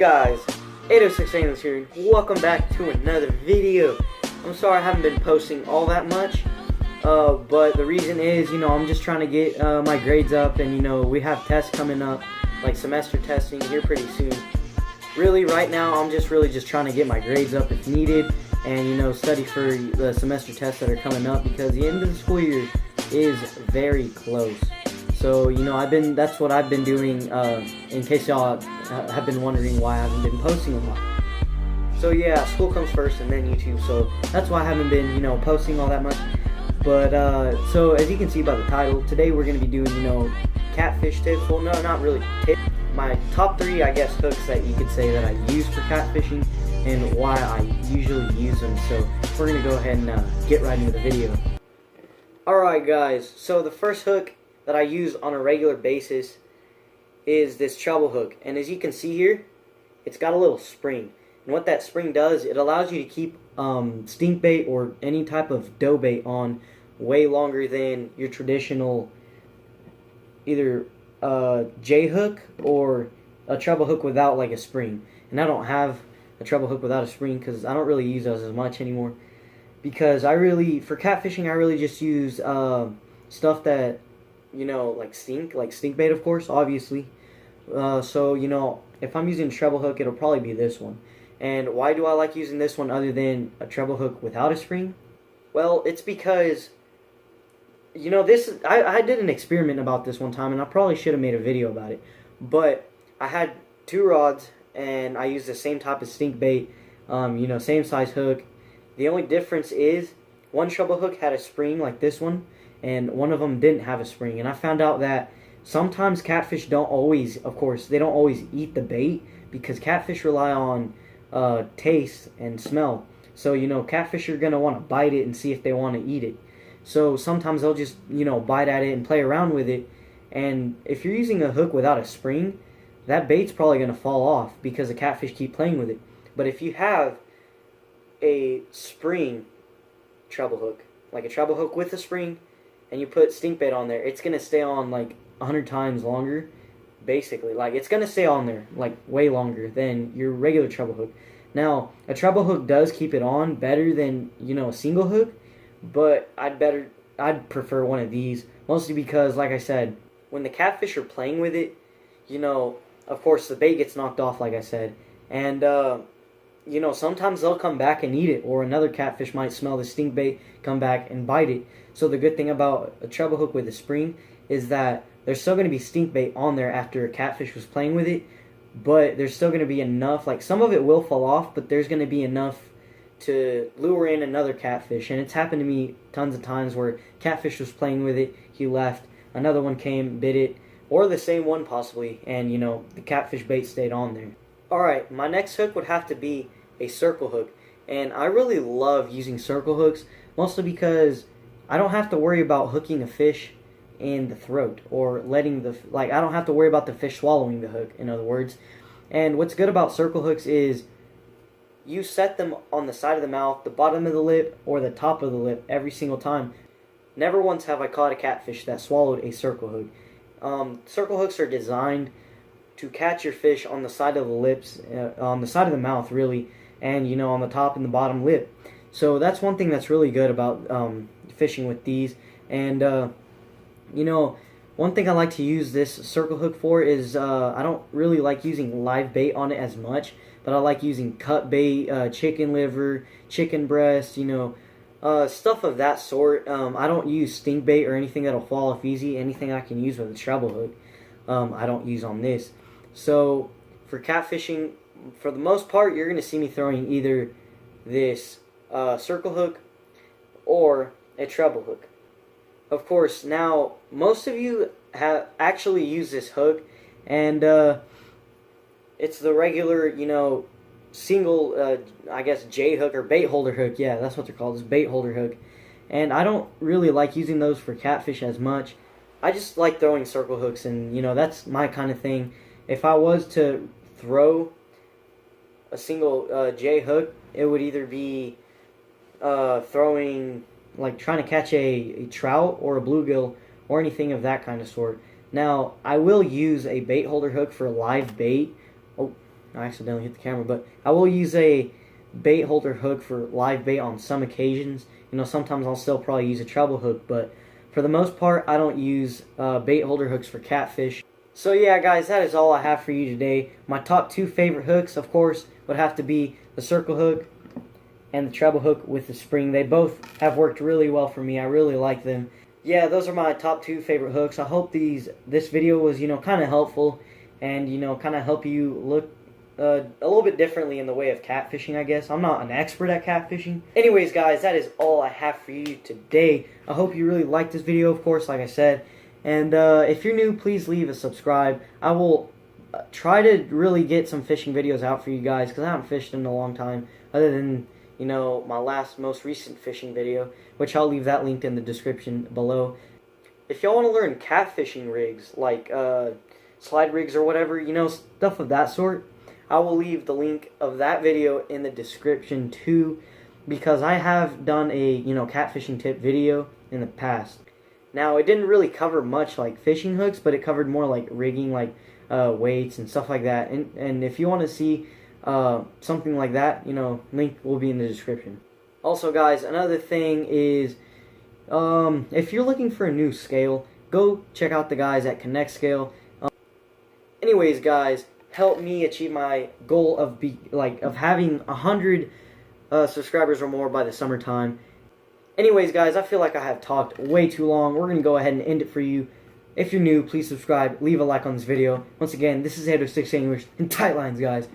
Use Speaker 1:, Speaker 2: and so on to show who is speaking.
Speaker 1: guys? 806 Anglers here. Welcome back to another video. I'm sorry I haven't been posting all that much, but the reason is, I'm just trying to get my grades up, and we have tests coming up, like semester testing here pretty soon. Really, right now, I'm just trying to get my grades up if needed, and study for the semester tests that are coming up, because the end of the school year is very close. So, that's what I've been doing, in case y'all have been wondering why I haven't been posting a lot. So yeah, school comes first and then YouTube, so that's why I haven't been, posting all that much. But, so as you can see by the title, today we're going to be doing, catfish tips. Well, no, not really tips. My top 3, I guess, hooks that you could say that I use for catfishing and why I usually use them. So we're going to go ahead and get right into the video. Alright guys, so the first hook that I use on a regular basis is this treble hook, and as you can see here, it's got a little spring, and what that spring does, it allows you to keep stink bait or any type of dough bait on way longer than your traditional either J hook or a treble hook without like a spring. And I don't have a treble hook without a spring because I don't really use those as much anymore, because for catfishing I really just use stuff that like stink bait, of course, obviously. So, if I'm using a treble hook, it'll probably be this one. And why do I like using this one other than a treble hook without a spring? Well, it's because, I did an experiment about this one time, and I probably should have made a video about it. But I had 2 rods, and I used the same type of stink bait, same size hook. The only difference is, one treble hook had a spring like this one, and one of them didn't have a spring. And I found out that sometimes catfish don't always, of course, they don't always eat the bait, because catfish rely on taste and smell. So, catfish are going to want to bite it and see if they want to eat it. So sometimes they'll just, bite at it and play around with it. And if you're using a hook without a spring, that bait's probably going to fall off because the catfish keep playing with it. But if you have a spring treble hook, like a treble hook with a spring, and you put stink bait on there, it's going to stay on like 100 times longer, basically. Like, it's going to stay on there like way longer than your regular treble hook. Now, a treble hook does keep it on better than, a single hook, but I'd prefer one of these, mostly because, like I said, when the catfish are playing with it, of course the bait gets knocked off, like I said, and sometimes they'll come back and eat it, or another catfish might smell the stink bait, come back and bite it. So the good thing about a treble hook with a spring is that there's still going to be stink bait on there after a catfish was playing with it, but there's still going to be enough, like some of it will fall off, but there's going to be enough to lure in another catfish. And it's happened to me tons of times where catfish was playing with it, he left, another one came, bit it, or the same one possibly, and the catfish bait stayed on there. Alright, my next hook would have to be a circle hook, and I really love using circle hooks, mostly because I don't have to worry about hooking a fish in the throat, or letting I don't have to worry about the fish swallowing the hook, in other words. And what's good about circle hooks is you set them on the side of the mouth, the bottom of the lip, or the top of the lip every single time. Never once have I caught a catfish that swallowed a circle hook. Circle hooks are designed to catch your fish on the side of the lips, on the side of the mouth, really, and on the top and the bottom lip. So that's one thing that's really good about fishing with these. And one thing I like to use this circle hook for is I don't really like using live bait on it as much, but I like using cut bait, chicken liver, chicken breast, stuff of that sort. I don't use stink bait or anything that'll fall off easy. Anything I can use with a treble hook, I don't use on this. So for catfishing, for the most part, you're going to see me throwing either this circle hook or a treble hook. Of course, now most of you have actually used this hook, and it's the regular, single, I guess, J hook or bait holder hook. Yeah, that's what they're called, is bait holder hook. And I don't really like using those for catfish as much. I just like throwing circle hooks, and that's my kind of thing. If I was to throw a single J hook, it would either be throwing, like trying to catch a trout or a bluegill or anything of that kind of sort. Now, I will use a bait holder hook for live bait. Oh, I accidentally hit the camera, but I will use a bait holder hook for live bait on some occasions. You know, sometimes I'll still probably use a treble hook, but for the most part, I don't use bait holder hooks for catfish. So yeah, guys, that is all I have for you today. My top 2 favorite hooks, of course, would have to be the circle hook and the treble hook with the spring. They both have worked really well for me. I really like them. Yeah, those are my top 2 favorite hooks. I hope this video was, you know, kind of helpful and, you know, kind of help you look a little bit differently in the way of catfishing, I guess. I'm not an expert at catfishing. Anyways, guys, that is all I have for you today. I hope you really liked this video, of course, like I said. And if you're new, please leave a subscribe. I will try to really get some fishing videos out for you guys, because I haven't fished in a long time, other than, you know, my most recent fishing video, which I'll leave that linked in the description below. If y'all want to learn catfishing rigs, like slide rigs or whatever, you know, stuff of that sort, I will leave the link of that video in the description too, because I have done a, you know, catfishing tip video in the past. Now, it didn't really cover much like fishing hooks, but it covered more like rigging, like weights and stuff like that. And if you want to see something like that, you know, link will be in the description. Also, guys, another thing is, if you're looking for a new scale, go check out the guys at Connect Scale. Anyways, guys, help me achieve my goal of having 100 subscribers or more by the summertime. Anyways, guys, I feel like I have talked way too long. We're going to go ahead and end it for you. If you're new, please subscribe, leave a like on this video. Once again, this is 806 English and Tight Lines, guys.